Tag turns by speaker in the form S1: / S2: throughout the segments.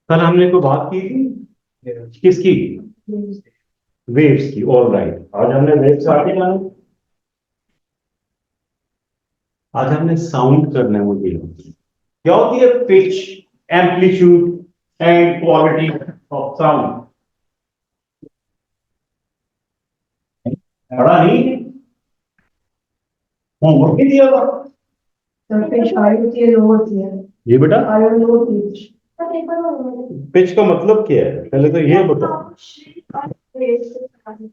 S1: कल हमने कोई बात की थी किसकी? वेव्स की। ऑल राइट, आज हमने वेव्स आगे जाना। आज हमने साउंड करना है। मुझे क्या होती है pitch, amplitude and quality of sound? पढ़ा नहीं? होमवर्क नहीं दिया था?
S2: पिच हाई होती है, लो होती है।
S1: जी बेटा,
S2: हाई और लो पिच।
S1: पिच का मतलब क्या है पहले तो ये बताओ।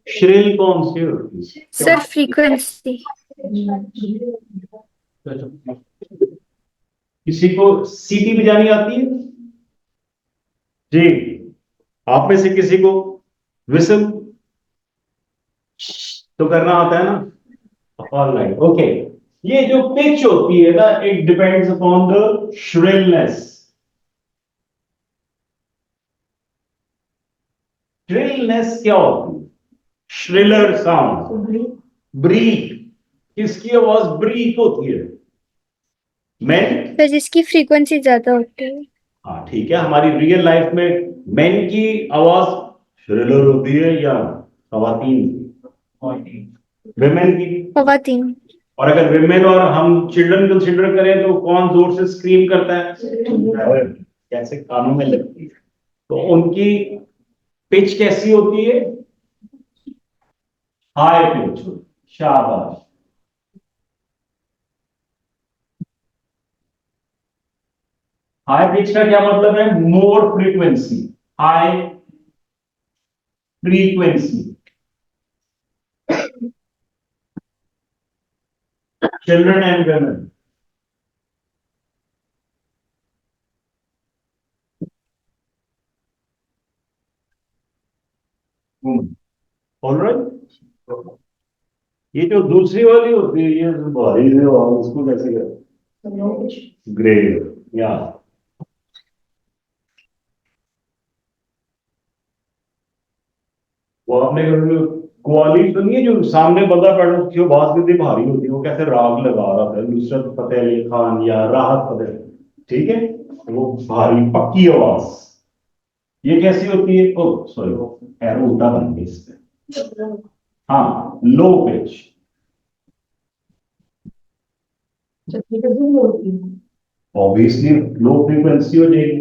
S1: श्रिल कौन सी होती है?
S3: Sir frequency.
S1: किसी को सीटी बजानी आती है? जी। आप में से किसी को विसल तो करना आता है ना? Alright, okay. ये जो पिच होती है ना, it depends upon the shrillness. Shrillness क्या होती है? श्रिलर साउंड, ब्रीक। किसकी आवाज ब्रीक होती है? मैन।
S3: सर जिसकी फ्रीक्वेंसी ज्यादा होती है।
S1: हाँ ठीक है, हमारी रियल लाइफ में मैन की आवाज श्रिलर होती है या खवातीन की? विमेन की?
S3: खवातीन।
S1: और अगर विमेन और हम चिल्ड्रन कंसिडर करें तो कौन जोर से स्क्रीम करता है? कैसे कानों में लगती है। तो उनकी पिच कैसी होती है? High pitch. शाबाश। हाई पिच का क्या मतलब है? More frequency, high frequency. Children and women. Alright. ये जो दूसरी वाली होती है, ये जो भारी है, उसको कैसे कहते? ग्रे। या वो आपने कभी कव्वाली सुनी है जो सामने बंदा बैठा उसकी आवाज कितनी भारी होती है, वो कैसे राग लगा रहा था, नुसरत फतेह अली खान या राहत फतेह, ठीक है? वो भारी पक्की आवाज, ये कैसी होती है? ओ सॉरी, एरो उल्टा बन गया इस पे। हाँ, low pitch. Obviously low frequency हो जाएगी,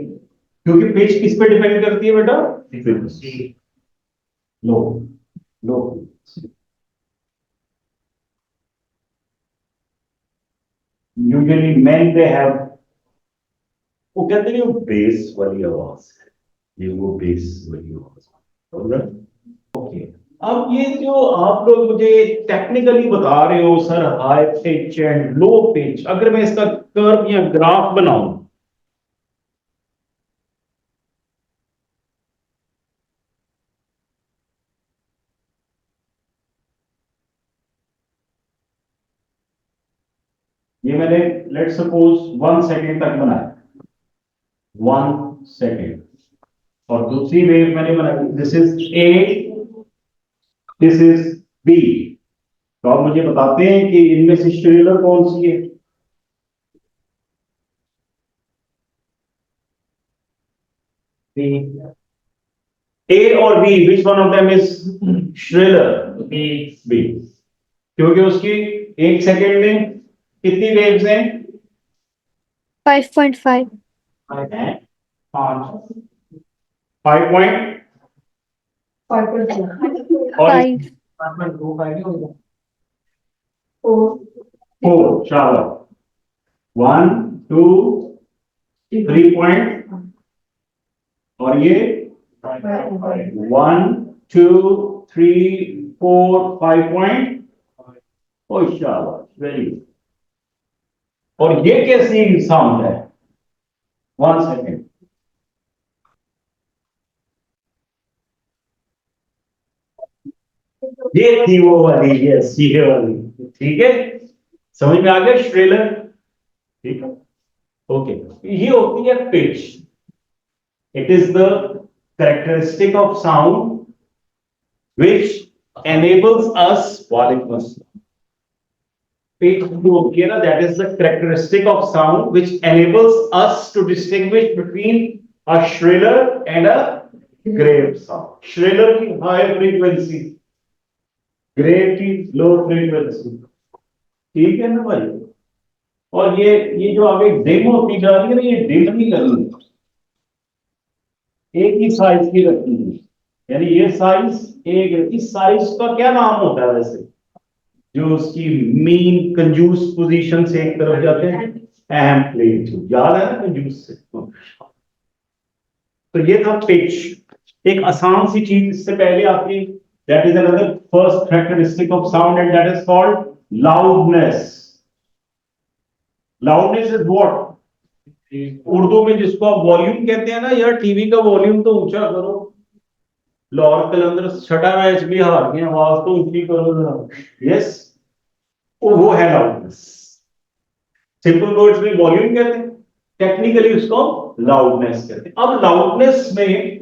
S1: क्योंकि पिच किस पे डिपेंड करती है बेटा? Frequency. Low, low. Usually main they have, वो कहते हैं वो बेस वाली आवाज है, ये वो बेस वाली आवाज। ओके। अब ये जो आप लोग मुझे टेक्निकली बता रहे हो sir, high pitch and low pitch, अगर मैं इसका कर्व या ग्राफ बनाऊं, ये मैंने लेट सपोज 1 सेकेंड तक बनाया, 1 सेकेंड, और दूसरी वेव मैंने बनाई, this is A, this is B. तो आप मुझे बताते हैं कि इनमें से श्रिलर कौन सी है? ए और B, which one of them is shriller? B. B, क्योंकि उसकी 1 सेकेंड में कितनी वेव्स हैं?
S3: 5.5।
S1: 5 पॉइंट और
S3: 5।
S1: 4। शाबाश। 1 2 3 पॉइंट, और ये 1 2 3 4 5 पॉइंट। ओ शाबाश, वेरी गुड। और ये कैसी साउंड है? 1 सेकेंड। ये थी वो वाली, यस ये वाली, ठीक है? समझ में आ गया श्रेलर? ठीक है, ओके। ये होती है pitch. It is the characteristic of sound which enables us, वालेकुम अस्सलाम, pitch जो होती है ना, that is the characteristic of sound which enables us to distinguish between a shriller and a grave sound. Shriller की high frequency, grave की low frequency. ठीक है ना भाई? और ये जो आगे डिम होती जा रही है ना, ये डिम नहीं करनी, एक ही साइज की रखनी है। यानी ये साइज एक है। इस साइज का क्या नाम होता है वैसे, जो उसकी मीन कंजूस पोजीशन से एक तरफ जाते हैं? एम्पलीट्यूड। याद है ना कंजूस से? तो ये था पिच। एक आसान सी चीज इससे पहले आपकी, that is another first characteristic of sound and that is called loudness. Loudness is what? Urdu में जिसको आप वॉल्यूम कहते हैं ना, यार टीवी का वॉल्यूम तो ऊंचा करो। लाहौर कलंदर छठा मैच भी हार गए, आवाज तो ऊंची करो जरा। यस, वो है लाउडनेस। सिंपल वर्ड्स में वॉल्यूम कहते हैं, टेक्निकली उसको लाउडनेस कहते हैं। अब लाउडनेस में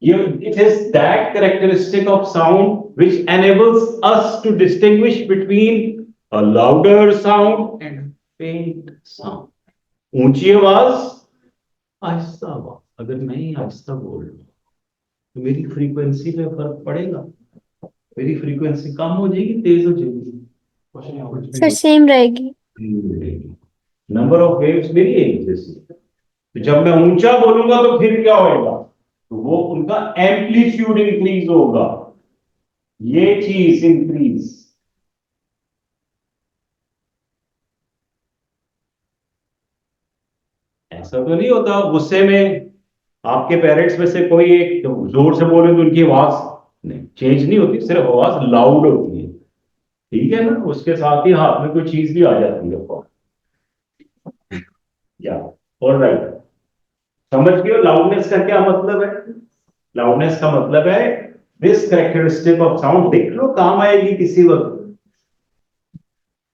S1: it is that characteristic of sound which enables us to distinguish between a louder sound and faint sound. ऊंची आवाज, आहिस्ता आवाज। अगर मैं ही आहिस्ता बोल रहा हूं तो मेरी फ्रीक्वेंसी पे फर्क पड़ेगा? मेरी फ्रीक्वेंसी कम हो जाएगी, तेज हो जाएगी?
S3: सर सेम रहेगी।
S1: नंबर ऑफ वेव्स मेरी एक जैसी है। तो जब मैं ऊंचा बोलूंगा तो फिर क्या होगा? तो वो उनका एम्पलीट्यूड इंक्रीज होगा, ये चीज इंक्रीज। ऐसा तो नहीं होता गुस्से में आपके पेरेंट्स में से कोई एक जोर से बोले तो उनकी आवाज नहीं चेंज नहीं होती, सिर्फ आवाज लाउड होती है। ठीक है ना? उसके साथ ही हाथ में कोई चीज भी आ जाती है। या ऑलराइट, समझ गए लाउडनेस का क्या मतलब है? लाउडनेस का मतलब है दिस कैरेक्टरिस्टिक ऑफ साउंड। देख लो, काम आएगी किसी वक्त।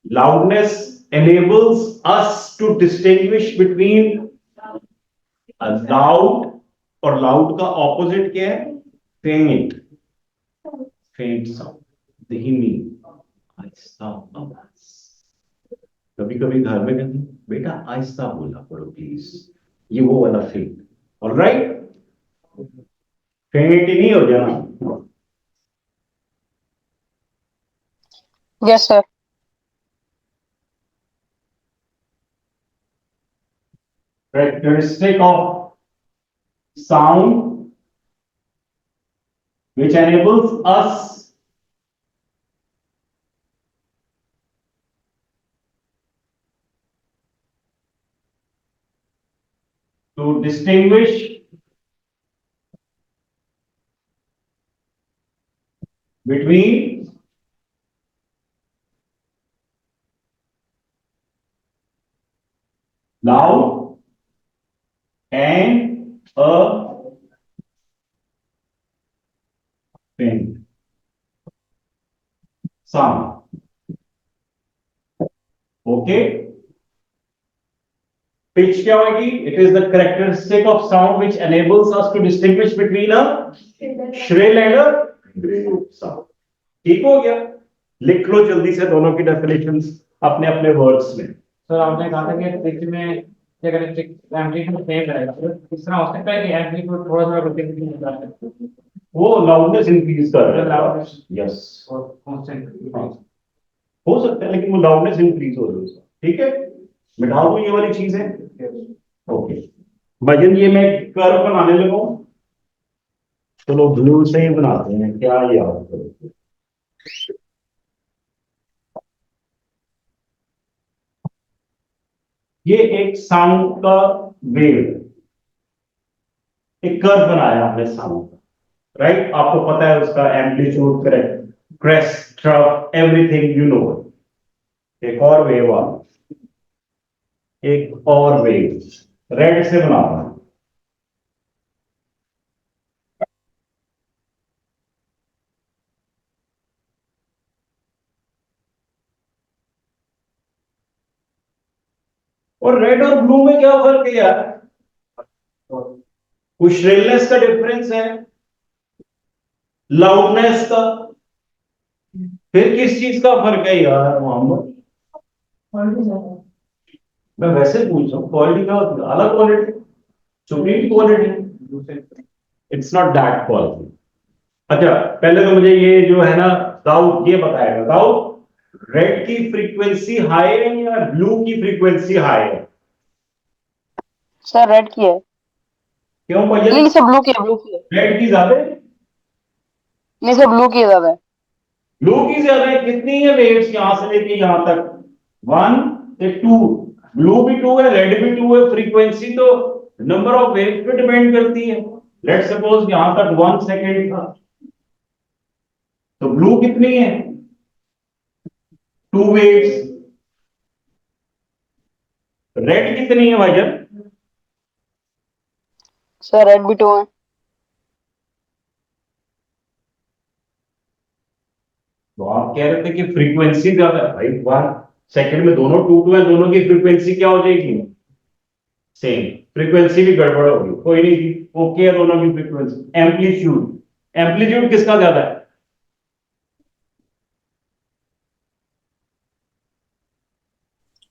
S1: Loudness enables us to distinguish between a loud, और loud का ऑपोजिट क्या है? faint, faint sound, धीमी आहिस्ता आवाज। कभी कभी घर में कहते हैं बेटा आहिस्ता बोला करो प्लीज, ये वो वाला फेंट। ऑलराइट, फेंट ही नहीं हो जाना।
S4: Yes, sir.
S1: Characteristic of sound which enables us to distinguish between loud and a faint sound. Okay? Pitch क्या होगी? It is the characteristic of sound which enables us to distinguish between a shrill and a grave sound. ठीक हो गया? लिख लो जल्दी से दोनों की डेफिनेशंस अपने अपने वर्ड्स में।
S5: सर आपने कहा था कि पिच में क्या करें, एम्पलीट्यूड सेम रहेगा, इस तरह हो सकता है कि एम्पलीट्यूड थोड़ा सा रोटेट भी होता है,
S1: वो लाउडनेस इंक्रीज कर रहा है।
S5: लाउडनेस
S1: यस,
S5: और कांस्टेंट
S1: हो सकता है, लेकिन वो लाउडनेस इंक्रीज हो रही है उसका। ठीक है, मिटा दो ये वाली चीज है। ओके भजन, ये मैं कर्व बनाने लगा हूं। चलो ब्लू से ही बनाते हैं, क्या याद करो। ये एक साउंड का वेव, एक कर्व बनाया हमने साउंड का, राइट? आपको पता है उसका amplitude, correct, crest, trough, everything you know. एक और वेव आ, एक और वेव रेड से बना रहा हूं। और रेड और ब्लू में क्या फर्क है यार? कुछ श्रिलनेस का डिफरेंस है, लाउडनेस का, फिर किस चीज का फर्क है यार मोहम्मद?
S2: क्वालिटी ज्यादा है।
S1: मैं वैसे पूछ रहा हूँ, क्वालिटी का अलग quality. Supreme quality, it's not that quality. अच्छा, पहले तो मुझे ये जो है ना दाऊद ये बताएगा, दाऊद रेड की फ्रीक्वेंसी हाई है या ब्लू की फ्रीक्वेंसी हाई है?
S4: सर रेड की है।
S1: क्यों भैया?
S4: नहीं सर, ब्लू की है, ब्लू की है।
S1: रेड की ज्यादा है?
S4: नहीं सर, ब्लू की है ज्यादा है।
S1: ब्लू की ज्यादा है। कितनी है वेव्स यहां से लेके यहां तक? 1 से 2। ब्लू भी 2 है, रेड भी 2 है। फ्रीक्वेंसी तो नंबर ऑफ वेव्स पे डिपेंड करती है। लेट्स सपोज यहां तक 1 सेकेंड था, तो ब्लू कितनी है? 2 वेव्स। रेड कितनी है भाईजान?
S4: सर रेड भी 2 है।
S1: तो आप कह रहे थे कि फ्रीक्वेंसी ज्यादा है। भाई 1 सेकेंड में दोनों 2 है, दोनों की फ्रीक्वेंसी क्या हो जाएगी? सेम। फ्रीक्वेंसी भी गड़बड़ होगी, कोई नहीं। ओके है दोनों की फ्रीक्वेंसी। एम्पलीट्यूड, एम्पलीट्यूड किसका ज्यादा है?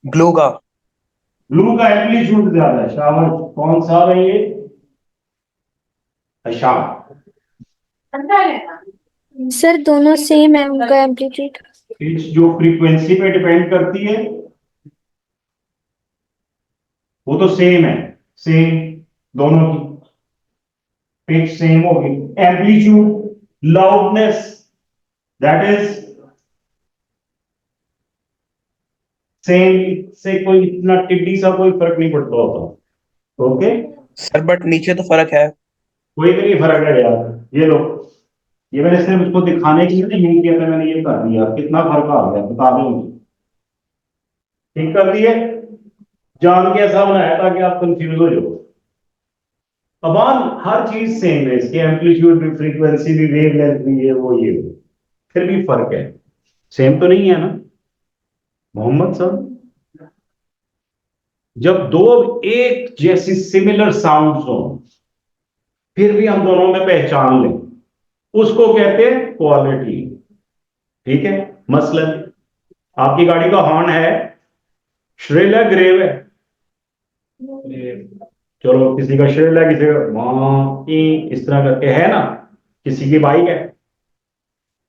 S6: ब्लू का।
S1: ब्लू का एम्पलीट्यूड ज्यादा है। शाबाश, कौन सा है ये? अच्छा,
S3: सर दोनों सेम है उनका एम्पलीट्यूड।
S1: पिच जो फ्रीक्वेंसी पे डिपेंड करती है वो तो सेम है। सेम, दोनों की पिच सेम होगी। Amplitude, loudness, that is same. से कोई इतना टिड्डी सा कोई फर्क नहीं पड़ता होता। ओके,
S6: सर बट नीचे तो फर्क है।
S1: कोई भी नहीं फर्क है यार। ये लो, ये मैंने सिर्फ उसको दिखाने के लिए नहीं यूज किया था, मैंने ये कर दिया। कितना फर्क आ गया बता दो मुझे। ठीक कर दिए, जान के ऐसा बनाया ताकि आप कंफ्यूज हो जाओ। अबान हर चीज सेम है, इसकी एम्पलीट्यूड भी, फ्रीक्वेंसी भी, वेवलेंथ भी, ये वो ये वो। फिर भी फर्क है, सेम तो नहीं है ना मोहम्मद साहब? जब दो एक जैसी सिमिलर साउंड्स हो फिर भी हम दोनों में पहचान लें, उसको कहते हैं क्वालिटी। ठीक है, मसलन आपकी गाड़ी का हॉर्न है, श्रिल है, ग्रेव है? चलो, किसी का श्रिल है, किसी का वां ई इस तरह करके है ना, किसी की बाइक है।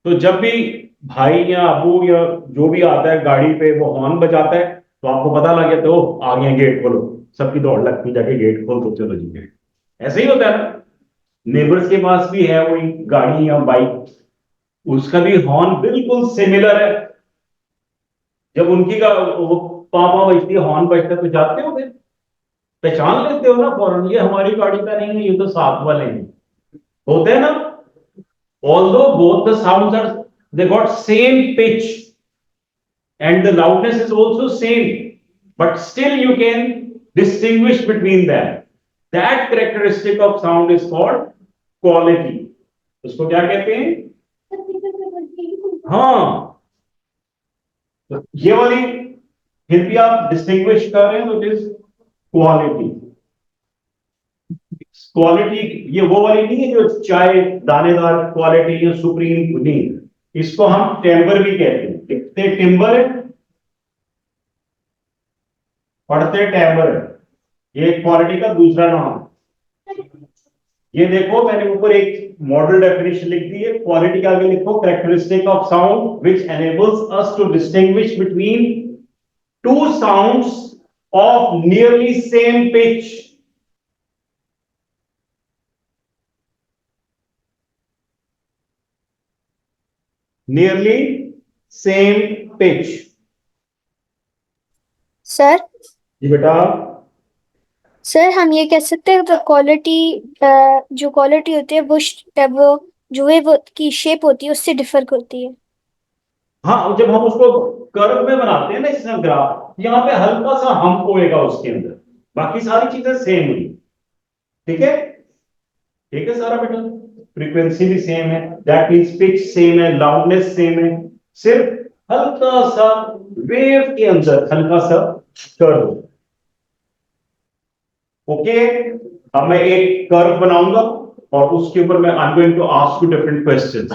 S1: तो जब भी भाई या अबू या जो भी आता है गाड़ी पे, वो हॉर्न बजाता है तो आपको पता लग जाता है ओ आ गए, गेट खोलो। सबकी दौड़ लगती है, जाके गेट खोल तो चलो जी गेट। ऐसे ही होता है ना। नेबर्स के पास भी है वही गाड़ी या बाइक, उसका भी हॉर्न बिल्कुल सिमिलर है। जब उनकी का वो पापा बजती है, हॉर्न बजता है, तो जाते हो फिर पहचान लेते हो ना फौरन, ये हमारी गाड़ी का नहीं है, ये तो साथ वाले हैं। होते हैं ना। Although both the sounds are, they got same pitch and the loudness is also same, but still you can distinguish between them. That characteristic of sound is called quality. उसको क्या कहते हैं? हाँ, तो ये वाली फिर भी आप डिस्टिंग्विश कर रहे हैं तो इट इज क्वालिटी। क्वालिटी ये वो वाली नहीं है जो चाय दानेदार क्वालिटी या सुप्रीम नहीं। इसको हम टेम्बर भी कहते हैं। लिखते टिम्बर है, पढ़ते टेम्बर है। ये क्वालिटी का दूसरा नाम है। ये देखो मैंने ऊपर एक मॉडल डेफिनेशन लिख दी है। क्वालिटी के आगे लिखो characteristic of sound which enables us to distinguish between two sounds of nearly same pitch. nearly same pitch।
S3: Sir
S1: ji बेटा।
S3: सर हम ये कह सकते हैं तो क्वालिटी, जो क्वालिटी होती है वो जो वेव की शेप होती है उससे डिफर करती है।
S1: हाँ, जब हम उसको कर्व में बनाते हैं ना इसमें ग्राफ, यहाँ पे हल्का सा हम्प होएगा उसके अंदर, बाकी सारी चीजें सेम हुई। ठीक है, ठीक है सारा बेटा। फ्रीक्वेंसी भी सेम है, दैट मीन्स पिच सेम है, लाउडनेस सेम है, सिर्फ हल्का सा वेव के अंदर हल्का सा कर्व। ओके, अब मैं एक कर्व बनाऊंगा और उसके ऊपर मैं I am going to ask you different questions.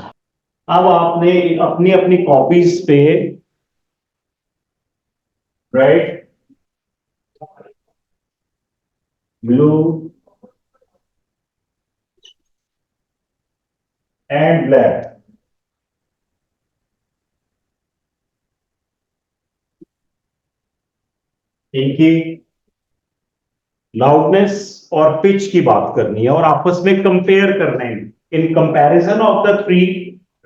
S1: अब आपने अपनी अपनी कॉपीज पे राइट ब्लू and black. इनकी लाउडनेस और पिच की बात करनी है और आपस में कंपेयर करना है. In comparison of the three,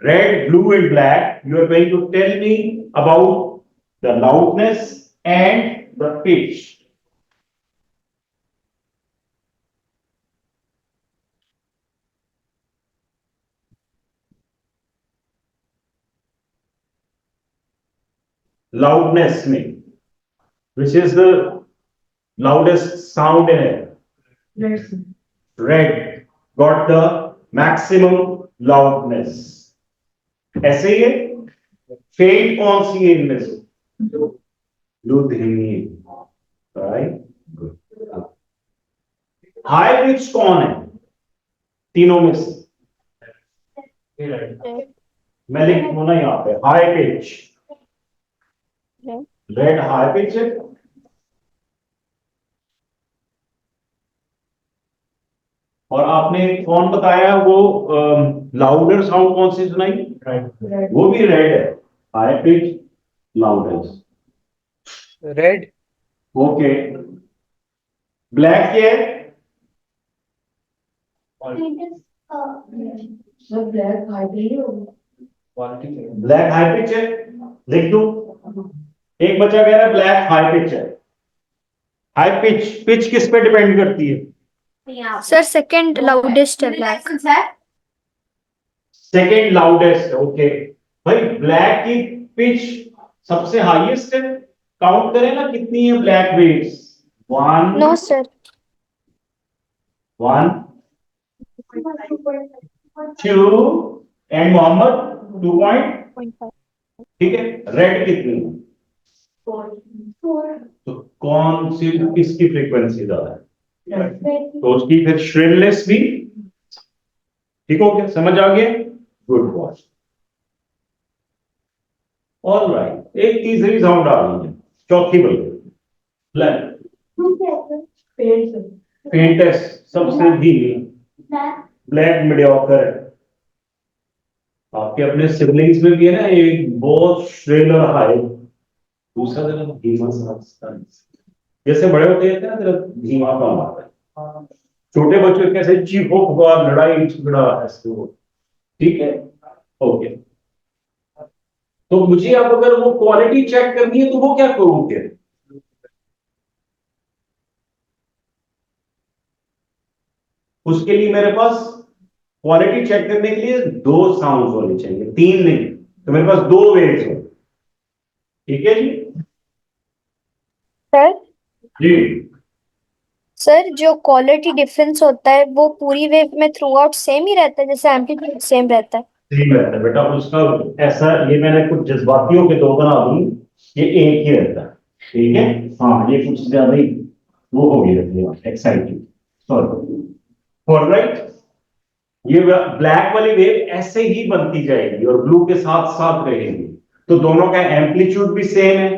S1: red, blue and black, you are going to tell me about the loudness and the pitch. Loudness में, which is the loudest sound in it?
S2: Yes.
S1: Red got the maximum loudness. ऐसे ही है. Fade कौन सी है इनमें से? Blue धीमी. Right, good. High pitch कौन है तीनों में से? मैं लिख दूं ना यहाँ पे, high pitch. Red high pitch है. और आपने कौन बताया वो लाउडर साउंड कौन सी सुनाई?
S2: Red.
S1: वो भी रेड है. High pitch, loudest.
S6: Red.
S1: Okay. Black क्या है?
S2: So black high नहीं होगा.
S1: ब्लैक हाई पिच है. लिख दूं. एक बच्चा कह रहा है ब्लैक हाई पिच है. हाई पिच, पिच किस पे डिपेंड करती है?
S3: सर सेकंड लाउडेस्ट है ब्लैक.
S1: Second loudest. ओके भाई, ब्लैक की पिच सबसे हाईएस्ट है. काउंट करें ना कितनी है black waves. 1
S3: no sir.
S1: 1 2 and Mohammed 2. ठीक है. रेड कितनी है?
S2: 4.
S1: तो कौन सी, किसकी फ्रीक्वेंसी ज्यादा है? तो उसकी फिर श्रिलनेस भी. ठीक हो गया, समझ आ गया. Good boy. All right. एक तीसरी साउंड आ गई है, चौथी बल. ब्लैक. फेंटेस्ट सबसे धीमी. ब्लैक मीडियोकर है. आपके अपने सिबलिंग्स में भी है ना एक बहुत श्रिल और हाई, दूसरा जरा धीमा सा. जैसे बड़े होते हैं ना, जरा धीमा काम आता है. छोटे बच्चों कैसे चीखो पुकार, लड़ाई झगड़ा ऐसे हो. ठीक है. ओके. तो मुझे अब अगर वो क्वालिटी चेक करनी है तो वो क्या करोगे? उसके लिए मेरे पास क्वालिटी चेक करने के लिए 2 साउंड होने चाहिए, 3 नहीं. तो मेरे पास 2 वेव्स हैं. ठीक है जी.
S3: सर
S1: जी.
S3: सर जो क्वालिटी डिफरेंस होता है वो पूरी वेव में थ्रू आउट सेम ही रहता है, जैसे एम्पलीट्यूड सेम रहता है?
S1: ठीक रहता है बेटा. उसका ऐसा, ये मैंने कुछ जज्बातियों के 2 बना दूं, ये एक ही रहता है. ठीक है. हाँ, ये कुछ ज्यादा ही वो हो गई रहती है, एक्साइटिंग. सॉरी. ऑलराइट. ये ब्लैक वाली वेव ऐसे ही बनती जाएगी और ब्लू के साथ साथ रहेगी. तो दोनों का एम्पलीट्यूड भी सेम है,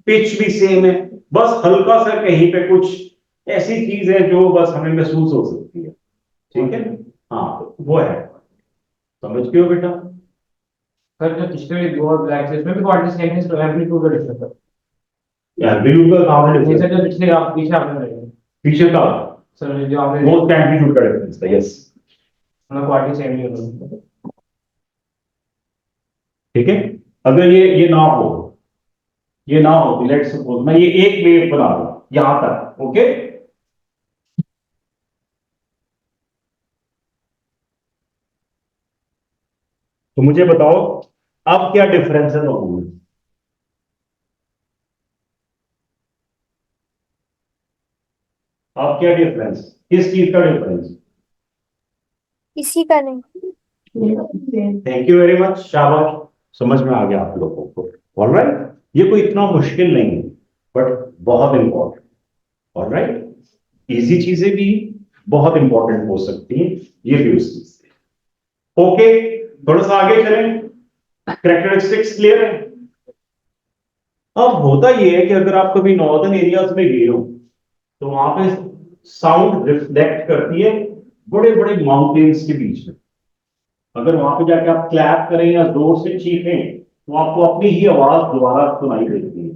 S1: पिच भी सेम है. बस हल्का सा कहीं पे कुछ ऐसी चीज है जो बस हमें महसूस हो सकती है. ठीक है. हाँ, वो है. समझ गए हो बेटा?
S5: सर जो पिछले 2 और ब्लैक से इसमें भी क्वालिटी सेम है, तो एम्पलीट्यूड का डिफरेंस है.
S1: एम्पलीट्यूड का काम है
S5: नहीं
S1: difference.
S5: सर, जो पिछले आप पीछे आपने रखे
S1: पीछे का
S5: सर, जो आपने
S1: वो एम्पलीट्यूड का डिफरेंस था. यस.
S5: क्वालिटी सेम नहीं होती.
S1: ठीक है. अगर ये ना हो, ये ना हो, लेट सपोज मैं ये एक वेव बना दूं यहां तक. ओके. तो मुझे बताओ अब क्या डिफरेंस है दोनों में? अब क्या डिफरेंस, किस चीज का डिफरेंस?
S3: इसी का नहीं.
S1: Thank you very much. शाबाश, समझ में आ गया आप लोगों को. ऑलराइट. ये कोई इतना मुश्किल नहीं है, बट बहुत इंपॉर्टेंट. ऑलराइट. इजी चीजें भी बहुत इंपॉर्टेंट हो सकती हैं, ये भी उस चीज से. ओके. थोड़ा सा आगे चलें. कैरेक्टरिस्टिक्स क्लियर है? अब होता ये है कि अगर आप कभी नॉर्दर्न एरियाज में गए हो तो वहां पे साउंड रिफ्लेक्ट करती है बड़े बड़े माउंटेन्स के बीच में. अगर वहां पे जाके आप क्लैप करें या जोर से चीखें तो आपको अपनी ही आवाज दोबारा सुनाई देती है,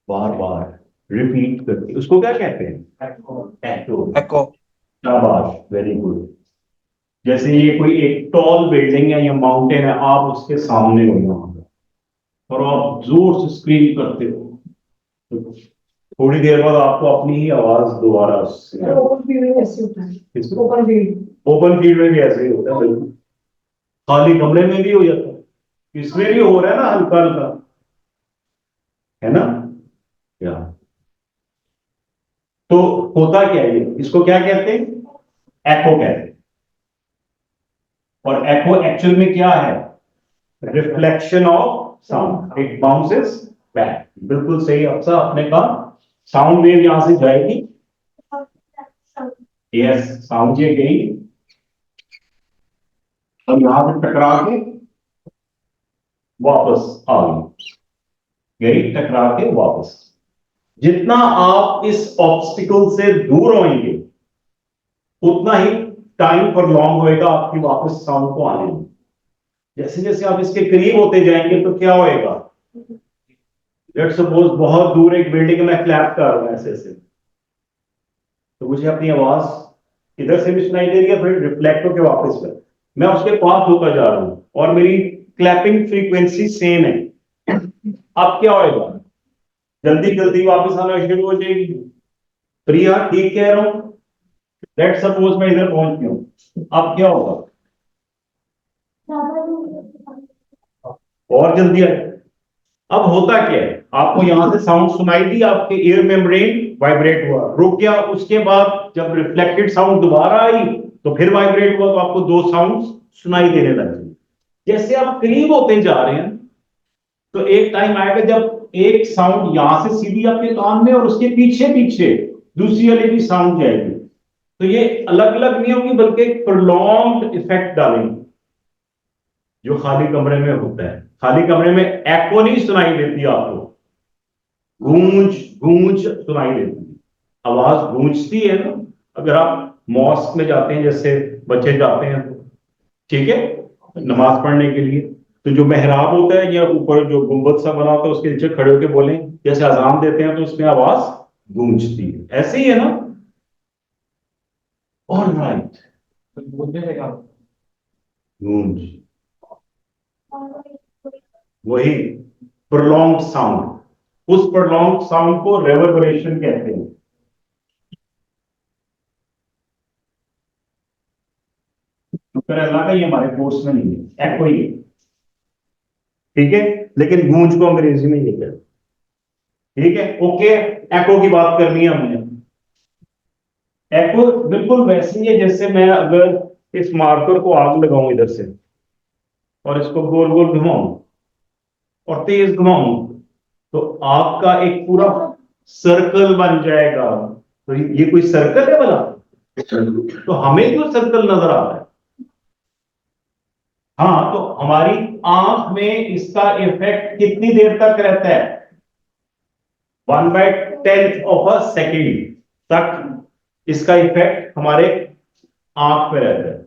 S1: बार बार रिपीट करके। उसको क्या कहते हैं? एक्को।
S6: echo,
S1: शाबाश, वेरी गुड। जैसे ये कोई एक टॉल बिल्डिंग है या माउंटेन है, आप उसके सामने हो यहाँ पे और आप जोर से स्क्रीम करते हो, तो थोड़ी देर बाद आपको अपनी ही आवाज दोबारा
S2: ओपन फील्ड में ऐसे होता है, ओपन फील्ड।
S1: ओपन फील्ड में भी ऐसे ही होता है, बिल्कुल। खाली कमरे में भी हो जाता है, इसमें भी हो रहा है ना हल्का हल्का, है ना? क्या तो होता क्या है ये? इसको क्या कहते हैं? एको कहते हैं। और एको एक्चुअल में क्या है? Reflection of sound, it bounces back. बिल्कुल सही अफसा आपने कहा, साउंड वेव यहां से जाएगी, यस, साउंड ये गई और यहां से टकरा के वापस आ गई, टकरा के वापस। जितना आप इस ऑब्स्टिकल से दूर होंगे उतना ही टाइम पर लॉन्ग होएगा आपकी वापस साउंड को आने में। जैसे जैसे आप इसके करीब होते जाएंगे तो क्या होएगा? लेट्स सपोज बहुत दूर एक बिल्डिंग में क्लैप कर रहा हूं ऐसे ऐसे, तो मुझे अपनी आवाज इधर से भी सुनाई दे रही है, फिर रिफ्लेक्ट होकर वापस कर, मैं उसके पास होता जा रहा हूं और मेरी क्लैपिंग फ्रीक्वेंसी सेम है। अब क्या होएगा? जल्दी जल्दी वापस आना शुरू हो जाएगी। प्रिया ठीक कह रहा हूं? लेट्स सपोज मैं इधर पहुंच गया हूं, अब क्या होगा? और जल्दी आए। अब होता क्या है? आपको यहां से साउंड सुनाई दी, आपके ईयर मेम्ब्रेन वाइब्रेट हुआ, रुक गया, उसके बाद जब रिफ्लेक्टेड साउंड दोबारा आई तो फिर वाइब्रेट हुआ, तो आपको दो साउंड सुनाई देने लगे। जैसे आप करीब होते जा रहे हैं तो एक टाइम आएगा जब एक साउंड यहां से सीधी आपके कान में और उसके पीछे पीछे दूसरी वाली भी साउंड जाएगी, तो ये अलग अलग नहीं होगी बल्कि एक प्रोलॉन्ग्ड इफेक्ट डालेंगे जो खाली कमरे में होता है। खाली कमरे में एको नहीं सुनाई देती आपको, गूंज गूंज सुनाई देती है, आवाज गूंजती है ना। अगर आप मॉस्क में जाते हैं, जैसे बच्चे जाते हैं तो ठीक है नमाज पढ़ने के लिए, तो जो मेहराब होता है या ऊपर जो गुंबद सा बना होता है उसके नीचे खड़े होकर बोलें, जैसे अजान देते हैं तो उसमें आवाज गूंजती है, ऐसे ही है ना? ऑलराइट,
S5: बोलने से क्या?
S1: गूंज, वही प्रोलॉन्ग साउंड, उस प्रोलॉन्ग साउंड को रेवर्बरेशन कहते हैं। शुक्र है अल्लाह का, ये हमारे कोर्स में नहीं है, एको ही है, ठीक है? लेकिन गूंज को अंग्रेजी में ये कहते हैं, ठीक है? ओके, एको की बात करनी है हमने। एको बिल्कुल वैसे ही है जैसे मैं अगर इस मार्कर को आग लगाऊं इधर से और इसको गोल गोल घुमाऊं और तेज घुमाऊं तो आपका एक पूरा सर्कल बन जाएगा। तो ये कोई सर्कल है भला? तो हमें क्यों सर्कल नजर आ रहा है? हाँ, तो हमारी आंख में इसका इफेक्ट कितनी देर तक रहता है? 1/10 ऑफ अ सेकेंड तक इसका इफेक्ट हमारे आंख पे रहता है,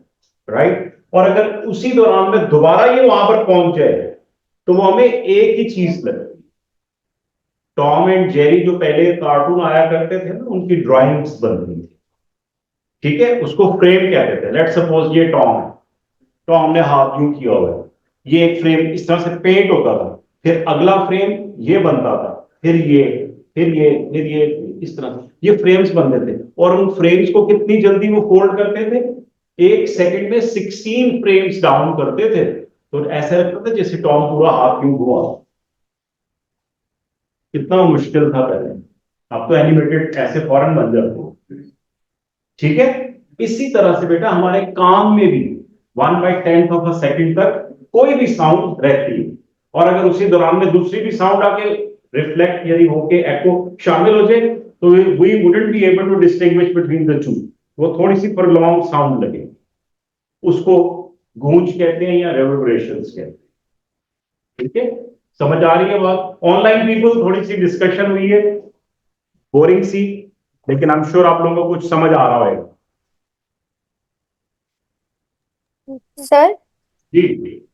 S1: राइट? और अगर उसी दौरान में दोबारा ये वहां पर पहुंच जाए तो वो हमें एक ही चीज लगती है। टॉम एंड जेरी जो पहले कार्टून आया करते थे ना, उनकी ड्राइंग्स बनती थी, ठीक है? उसको फ्रेम कहते थे। लेट्स सपोज ये टॉम है, टॉम ने हाथ यूं किया हुआ है, ये एक फ्रेम इस तरह से पेंट होता था, फिर अगला फ्रेम ये बनता था, फिर ये, फिर ये, फिर ये, इस तरह से ये फ्रेम्स बनते थे। और उन फ्रेम्स को कितनी जल्दी वो फोल्ड करते थे? एक सेकंड में 16 फ्रेम्स डाउन करते थे। तो ऐसा लगता था जैसे टॉम पूरा हाथ यूं हुआ। कितना मुश्किल था पहले, अब तो एनिमेटेड ऐसे फौरन बन जाते हैं, ठीक है? इसी तरह से बेटा हमारे कान में भी 1/10 ऑफ अ सेकंड तक कोई भी साउंड रहती है, और अगर उसी दौरान में दूसरी भी साउंड आके रिफ्लेक्ट यानी होके एको शामिल हो जाए तो we wouldn't be able to distinguish between the two, वो थोड़ी सी प्रोलॉन्ग साउंड लगे, उसको गूंज कहते हैं या रेवर्बरेशंस कहते हैं, ठीक है? समझ आ रही है बात? ऑनलाइन पीपल थोड़ी सी डिस्कशन हुई है, बोरिंग सी, लेकिन आई एम श्योर आप लोगों को कुछ समझ आ रहा होगा।
S3: सर
S1: जी जी।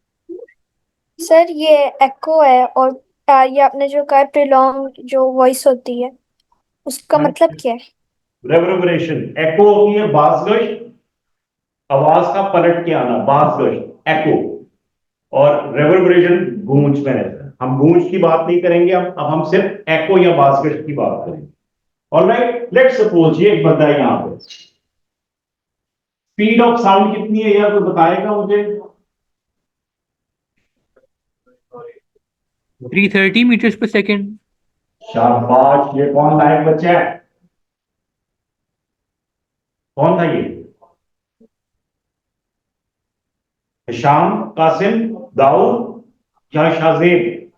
S3: सर ये एको है और ये आपने जो कहा प्रिलॉन्ग जो वॉइस होती है उसका मतलब क्या है?
S1: रेवरबरेशन, एको होती है बाजगश, आवाज का पलट के आना, बाजगश, एको। और रेवरबरेशन गूंज में रहता है। हम गूंज की बात नहीं करेंगे, अब हम सिर्फ एको या बाजगश की बात करेंगे। ऑलराइट, लेट्स सपोज ये एक बंदा है यहां पे, स्पीड ऑफ साउंड कितनी है यार, कोई बताएगा मुझे?
S6: 330 meters per second.
S1: शाबाश, ये कौन लायक बच्चा है? कौन था ये? हिशाम, कासिम, दाऊद या Shahzeb?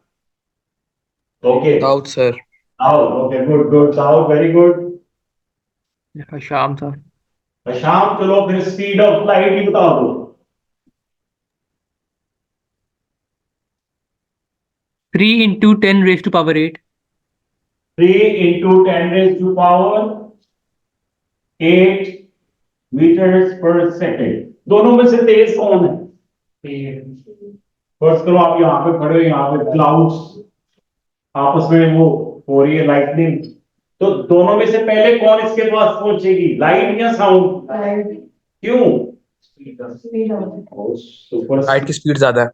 S1: Okay,
S6: Daud sir.
S1: Daud. Okay, good good Daud, very good.
S6: Sham था.
S1: हिशाम, चलो फिर स्पीड ऑफ लाइट ही बता दो।
S6: 3 into 10 raised to power 8.
S1: 3 into 10 raised to power 8 meters per second। दोनों में से तेज कौन है? फर्स्ट करो, आप यहाँ पे खड़े हो, यहाँ पे क्लाउड्स आपस में वो हो रही है, लाइटनिंग, तो दोनों में से पहले कौन इसके पास पहुंचेगी, लाइट या साउंड? क्यों? सुपर,
S6: लाइट की स्पीड ज्यादा है.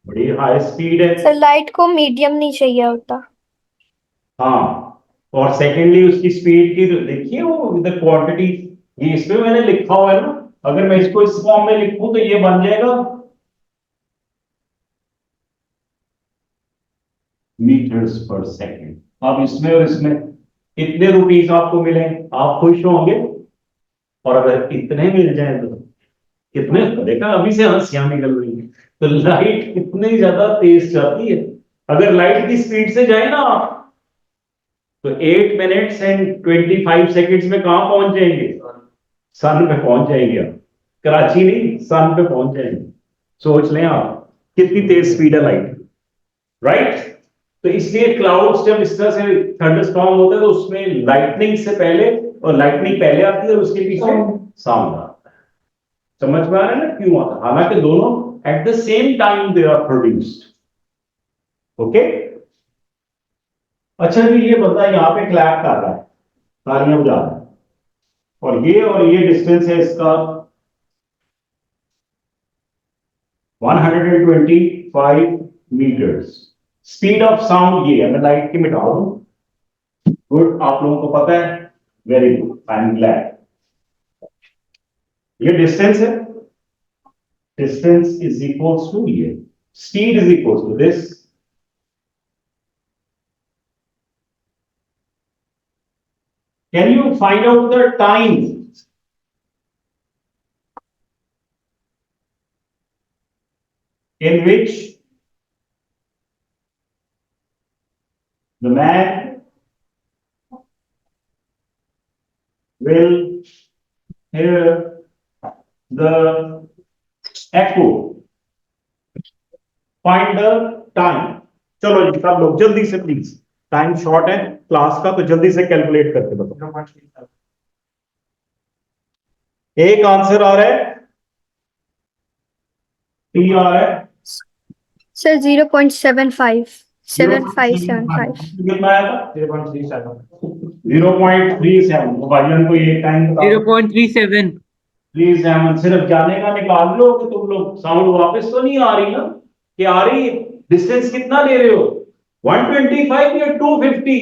S1: बड़ी हाई स्पीड है।
S3: सर लाइट को मीडियम नहीं चाहिए होता।
S1: हाँ, और सेकेंडली उसकी स्पीड की देखिए वो द क्वांटिटी, ये इसमें मैंने लिखा हुआ है ना, अगर मैं इसको इस फॉर्म में लिखूं तो ये बन जाएगा मीटर्स पर सेकेंड। अब इसमें और इसमें कितने रुपीस आपको मिले, आप खुश होंगे? और अगर इतने मिल जाए तो कितने, देखा अभी से हंसियां निकल रही है। तो लाइट कितनी ज्यादा तेज जाती है। अगर लाइट की स्पीड से जाए ना तो 8 मिनट्स एंड 25 सेकंड्स में कहां पहुंच जाएंगे? सन पे पहुंच जाएंगे आप। कराची नहीं, सन पे पहुंच जाएंगे। सोच लें आप कितनी तेज स्पीड है लाइट, राइट? तो इसलिए क्लाउड्स जब इस तरह से थंडरस्टॉर्म होता है तो उसमें लाइटनिंग से पहले, और लाइटनिंग पहले आती है और उसके पीछे साउंड आता है। समझ में आ रहा है ना क्यों आता है? हालांकि दोनों at the same time they are produced. Okay, अच्छा जी, ये बंदा यहाँ पे क्लैप कर रहा है, तालियां बजा रहा है, और ये डिस्टेंस है इसका 125 मीटर्स। स्पीड ऑफ साउंड ये है, मैं लाइट की मिटा दूं। गुड, आप लोगों को पता है, very good, I am glad. ये डिस्टेंस है, डिस्टेंस इज इक्वल्स टू ये, speed is equals to this. Can you find out the time in which the man will hear the echo? Find the time. चलो जी सब लोग जल्दी से please, time short है class का, तो जल्दी से कैलकुलेट करके बताओ। एक आंसर आ रहा है, टी आ रहा है
S3: सर 0.75 7575
S1: कितना आया था?
S5: 0.37।
S1: 0.37। तो भाइयों को ये टाइम बताओ।
S6: 0.37.
S1: 37 सिर्फ जाने का निकाल लो कि तुम लोग, साउंड वापस तो नहीं आ रही ना, कि आ रही है? डिस्टेंस कितना ले रहे हो, 125 या 250?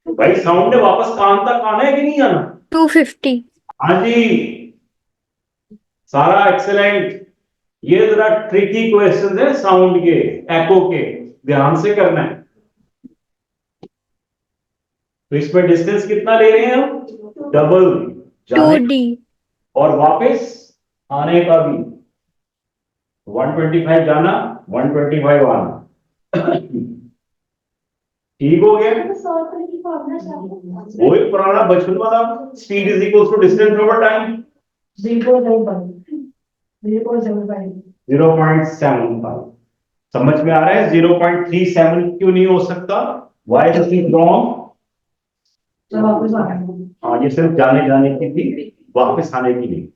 S1: भाई साउंड ने वापस कान तक आना है कि नहीं आना?
S3: 250।
S1: हाँ जी, सारा एक्सेलेंट। ये जरा ट्रिकी क्वेश्चन है साउंड के, एको के, ध्यान से करना है। तो इसमें डिस्टेंस कितना ले रहे हैं हम? Double,
S3: 2D।
S1: और वापस आने का भी 125 जाना, 125 आना। ठीक हो गया? वही पुराना बचपन वाला, speed is equal to distance over time. 0.75। समझ में आ रहा है? 0.37 क्यों नहीं हो सकता? Why this is wrong? हाँ, ये सिर्फ जाने जाने की थी, वापस आने की नहीं।